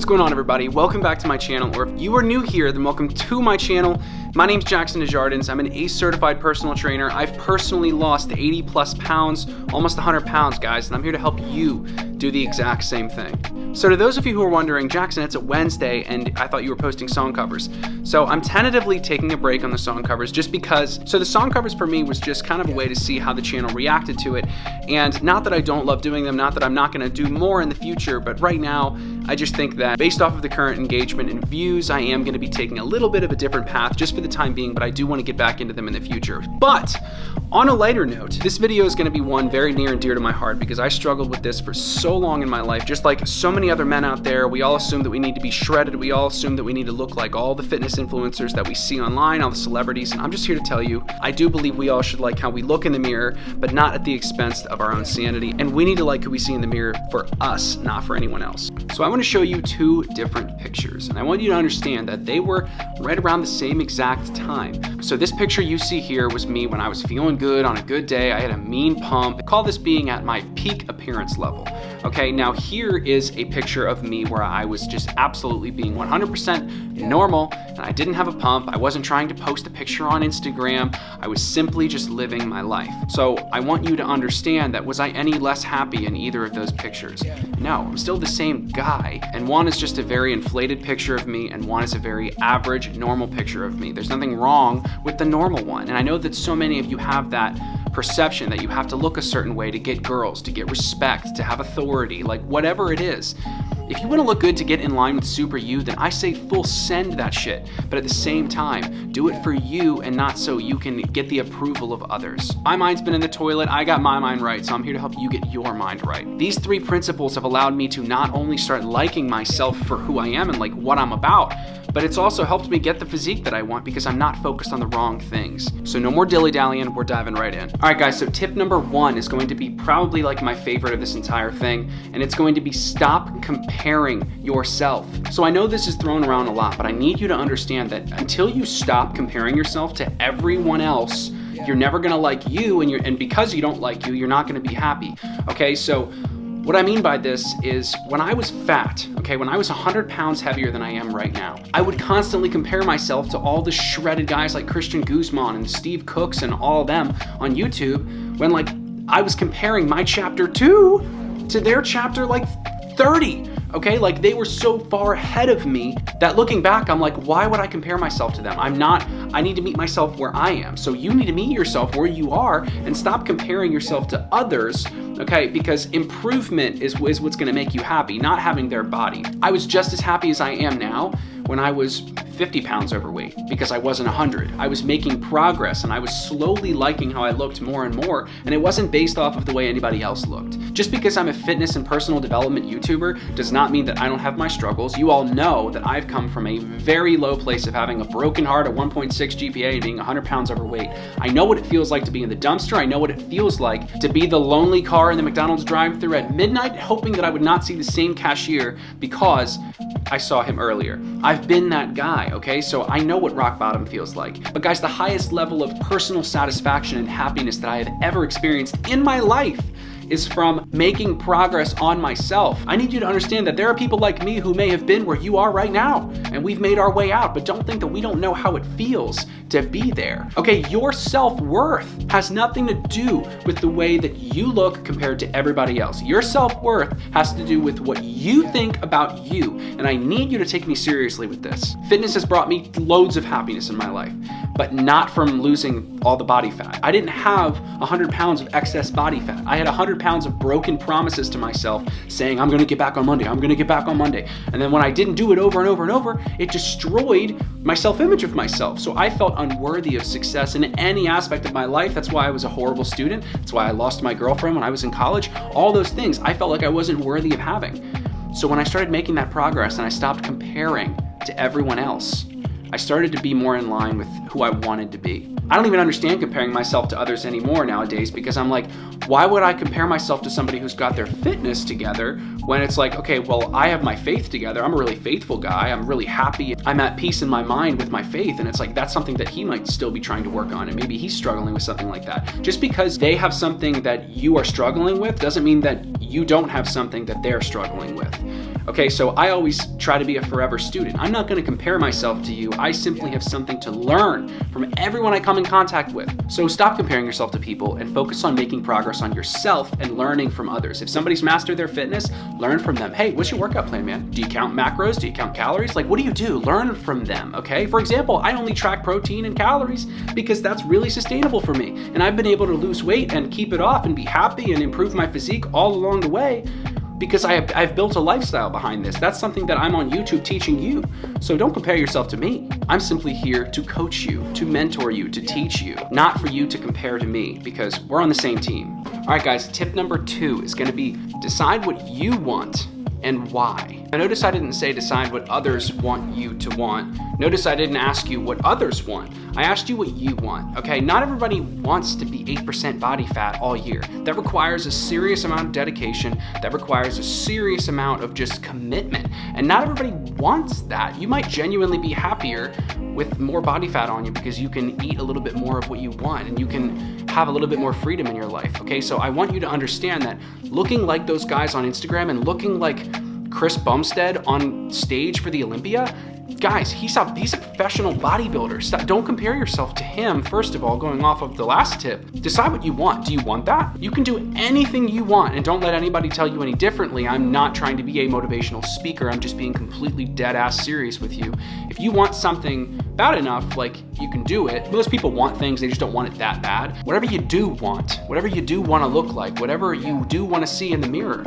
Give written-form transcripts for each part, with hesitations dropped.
What's going on, everybody? Welcome back to my channel, or if you are new here, then welcome to my channel. My name's Jackson Desjardins. I'm an ACE certified personal trainer. I've personally lost 80 plus pounds, almost 100 pounds, guys, and I'm here to help you do the exact same thing. So to those of you who are wondering, Jackson, it's a Wednesday and I thought you were posting song covers. So I'm tentatively taking a break on the song covers just because, so the song covers for me was just kind of a way to see how the channel reacted to it. And not that I don't love doing them, not that I'm not gonna do more in the future, but right now, I just think that based off of the current engagement and views, I am gonna be taking a little bit of a different path just for the time being, but I do wanna get back into them in the future. But on a lighter note, this video is gonna be one very near and dear to my heart because I struggled with this for so long in my life. Just like so many other men out there, we all assume that we need to be shredded. We all assume that we need to look like all the fitness influencers that we see online, all the celebrities. And I'm just here to tell you, I do believe we all should like how we look in the mirror, but not at the expense of our own sanity. And we need to like who we see in the mirror for us, not for anyone else. So I want to show you two different pictures. And I want you to understand that they were right around the same exact time. So this picture you see here was me when I was feeling good on a good day. I had a mean pump. Call this being at my peak appearance level. Okay, now here is a picture of me where I was just absolutely being 100% normal and I didn't have a pump. I wasn't trying to post a picture on Instagram. I was simply just living my life. So I want you to understand that was I any less happy in either of those pictures? No, I'm still the same guy. And one is just a very inflated picture of me and one is a very average, normal picture of me. There's nothing wrong with the normal one. And I know that so many of you have that perception that you have to look a certain way to get girls, to get respect, to have authority, like whatever it is. If you want to look good to get in line with super you, then I say full send that shit. But at the same time, do it for you and not so you can get the approval of others. My mind's been in the toilet. I got my mind right, so I'm here to help you get your mind right. These three principles have allowed me to not only start liking myself for who I am and like what I'm about, but it's also helped me get the physique that I want because I'm not focused on the wrong things. So no more dilly-dallying, we're diving right in. All right, guys, so tip number one is going to be probably like my favorite of this entire thing, and it's going to be stop comparing yourself. So I know this is thrown around a lot, but I need you to understand that until you stop comparing yourself to everyone else, you're never gonna like you, and because you don't like you, you're not gonna be happy, okay? So what I mean by this is when I was fat, okay, when I was 100 pounds heavier than I am right now, I would constantly compare myself to all the shredded guys like Christian Guzman and Steve Cooks and all of them on YouTube when like I was comparing my chapter 2 to their chapter like 30. Okay, like they were so far ahead of me that looking back, I'm like, why would I compare myself to them? I need to meet myself where I am. So you need to meet yourself where you are and stop comparing yourself to others, okay? Because improvement is what's gonna make you happy, not having their body. I was just as happy as I am now when I was 50 pounds overweight because I wasn't 100. I was making progress and I was slowly liking how I looked more and more, and it wasn't based off of the way anybody else looked. Just because I'm a fitness and personal development YouTuber does not mean that I don't have my struggles. You all know that I've come from a very low place of having a broken heart, a 1.6 GPA, and being 100 pounds overweight. I know what it feels like to be in the dumpster. I know what it feels like to be the lonely car in the McDonald's drive-thru at midnight, hoping that I would not see the same cashier because I saw him earlier. I've been that guy, okay? So I know what rock bottom feels like. But guys, the highest level of personal satisfaction and happiness that I have ever experienced in my life is from making progress on myself. I need you to understand that there are people like me who may have been where you are right now, and we've made our way out, but don't think that we don't know how it feels to be there. Okay, your self-worth has nothing to do with the way that you look compared to everybody else. Your self-worth has to do with what you think about you, and I need you to take me seriously with this. Fitness has brought me loads of happiness in my life, but not from losing all the body fat. I didn't have 100 pounds of excess body fat. I had 100 pounds of broken promises to myself saying, I'm gonna get back on Monday, I'm gonna get back on Monday. And then when I didn't do it over and over and over, it destroyed my self-image of myself. So I felt unworthy of success in any aspect of my life. That's why I was a horrible student. That's why I lost my girlfriend when I was in college. All those things I felt like I wasn't worthy of having. So when I started making that progress and I stopped comparing to everyone else, I started to be more in line with who I wanted to be. I don't even understand comparing myself to others anymore nowadays because I'm like, why would I compare myself to somebody who's got their fitness together when it's like, okay, well, I have my faith together. I'm a really faithful guy. I'm really happy. I'm at peace in my mind with my faith. And it's like, that's something that he might still be trying to work on. And maybe he's struggling with something like that. Just because they have something that you are struggling with doesn't mean that you don't have something that they're struggling with. Okay, so I always try to be a forever student. I'm not going to compare myself to you. I simply have something to learn from everyone I come in contact with. So stop comparing yourself to people and focus on making progress on yourself and learning from others. If somebody's mastered their fitness, learn from them. Hey, what's your workout plan, man? Do you count macros? Do you count calories? Like, what do you do? Learn from them, okay? For example, I only track protein and calories because that's really sustainable for me. And I've been able to lose weight and keep it off and be happy and improve my physique all along the way, because I've built a lifestyle behind this. That's something that I'm on YouTube teaching you. So don't compare yourself to me. I'm simply here to coach you, to mentor you, to teach you, not for you to compare to me, because we're on the same team. All right, guys, tip number 2 is gonna be decide what you want and why. Now notice I didn't say decide what others want you to want. Notice I didn't ask you what others want. I asked you what you want, okay? Not everybody wants to be 8% body fat all year. That requires a serious amount of dedication. That requires a serious amount of just commitment. And not everybody wants that. You might genuinely be happier with more body fat on you because you can eat a little bit more of what you want and you can have a little bit more freedom in your life, okay? So I want you to understand that looking like those guys on Instagram and looking like Chris Bumstead on stage for the Olympia, guys, he's a professional bodybuilder. Don't compare yourself to him. First of all, going off of the last tip, decide what you want. Do you want that? You can do anything you want, and don't let anybody tell you any differently. I'm not trying to be a motivational speaker. I'm just being completely dead ass serious with you. If you want something bad enough, like, you can do it. Most people want things, they just don't want it that bad. Whatever you do want to look like, whatever you do want to see in the mirror,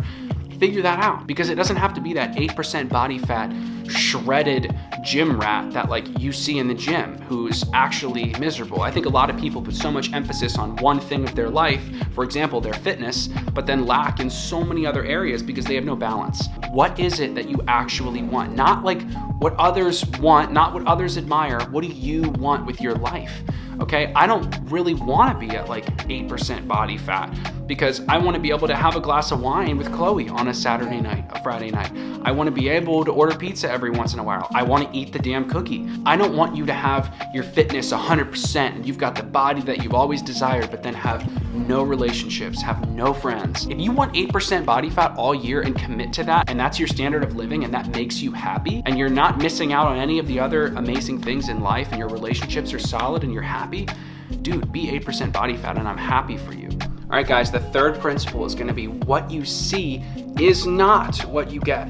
figure that out, because it doesn't have to be that 8% body fat, shredded gym rat that like you see in the gym who's actually miserable. I think a lot of people put so much emphasis on one thing of their life, for example, their fitness, but then lack in so many other areas because they have no balance. What is it that you actually want? Not like what others want, not what others admire. What do you want with your life? Okay, I don't really want to be at like 8% body fat because I want to be able to have a glass of wine with Chloe on a Saturday night, a Friday night. I want to be able to order pizza every once in a while. I want to eat the damn cookie. I don't want you to have your fitness 100% and you've got the body that you've always desired, but then have no relationships, have no friends. If you want 8% body fat all year and commit to that, and that's your standard of living and that makes you happy, and you're not missing out on any of the other amazing things in life, and your relationships are solid and you're happy, dude, be 8% body fat and I'm happy for you. All right, guys, the third principle is gonna be what you see is not what you get.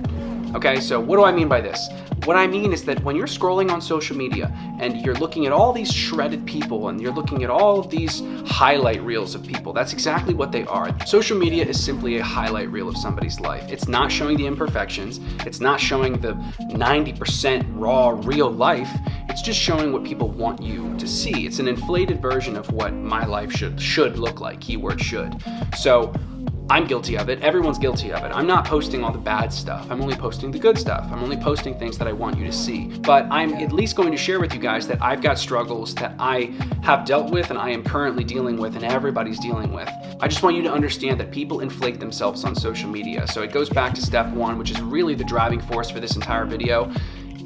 Okay, so what do I mean by this? What I mean is that when you're scrolling on social media and you're looking at all these shredded people and you're looking at all of these highlight reels of people, that's exactly what they are. Social media is simply a highlight reel of somebody's life. It's not showing the imperfections. It's not showing the 90% raw, real life. It's just showing what people want you to see. It's an inflated version of what my life should look like, keyword should. So I'm guilty of it. Everyone's guilty of it. I'm not posting all the bad stuff. I'm only posting the good stuff. I'm only posting things that I want you to see. But I'm at least going to share with you guys that I've got struggles that I have dealt with and I am currently dealing with and everybody's dealing with. I just want you to understand that people inflate themselves on social media. So it goes back to step 1, which is really the driving force for this entire video.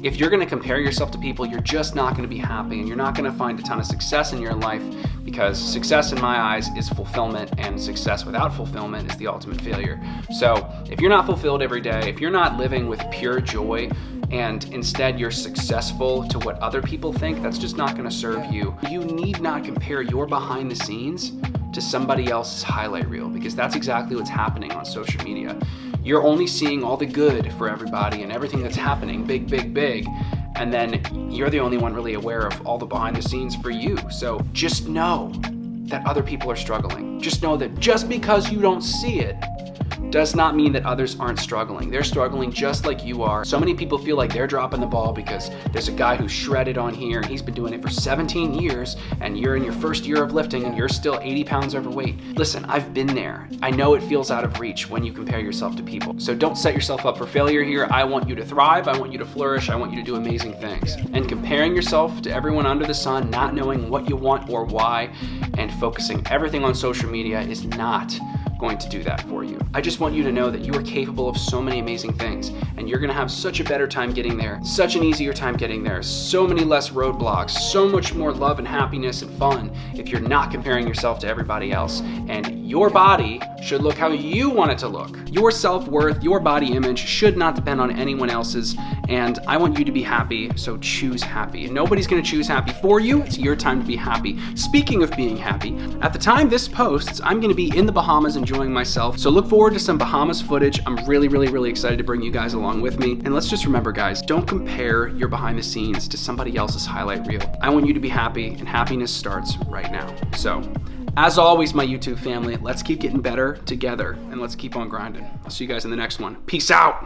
If you're gonna compare yourself to people, you're just not gonna be happy and you're not gonna find a ton of success in your life, because success in my eyes is fulfillment, and success without fulfillment is the ultimate failure. So if you're not fulfilled every day, if you're not living with pure joy, and instead you're successful to what other people think, that's just not gonna serve you. You need not compare your behind the scenes to somebody else's highlight reel, because that's exactly what's happening on social media. You're only seeing all the good for everybody and everything that's happening, big, big, big. And then you're the only one really aware of all the behind the scenes for you. So just know that other people are struggling. Just know that just because you don't see it does not mean that others aren't struggling. They're struggling just like you are. So many people feel like they're dropping the ball because there's a guy who's shredded on here and he's been doing it for 17 years and you're in your first year of lifting and you're still 80 pounds overweight. Listen, I've been there. I know it feels out of reach when you compare yourself to people. So don't set yourself up for failure here. I want you to thrive. I want you to flourish. I want you to do amazing things. And comparing yourself to everyone under the sun, not knowing what you want or why, and focusing everything on social media is not going to do that for you. I just want you to know that you are capable of so many amazing things, and you're gonna have such a better time getting there, such an easier time getting there, so many less roadblocks, so much more love and happiness and fun if you're not comparing yourself to everybody else. And your body should look how you want it to look. Your self-worth, your body image should not depend on anyone else's, and I want you to be happy, so choose happy. Nobody's gonna choose happy for you. It's your time to be happy. Speaking of being happy, at the time this posts, I'm gonna be in the Bahamas enjoying myself, so look forward to some Bahamas footage. I'm really excited to bring you guys along with me. And let's just remember, guys, don't compare your behind the scenes to somebody else's highlight reel. I want you to be happy, and happiness starts right now. So, as always, my YouTube family, let's keep getting better together, and let's keep on grinding. I'll see you guys in the next one. Peace out.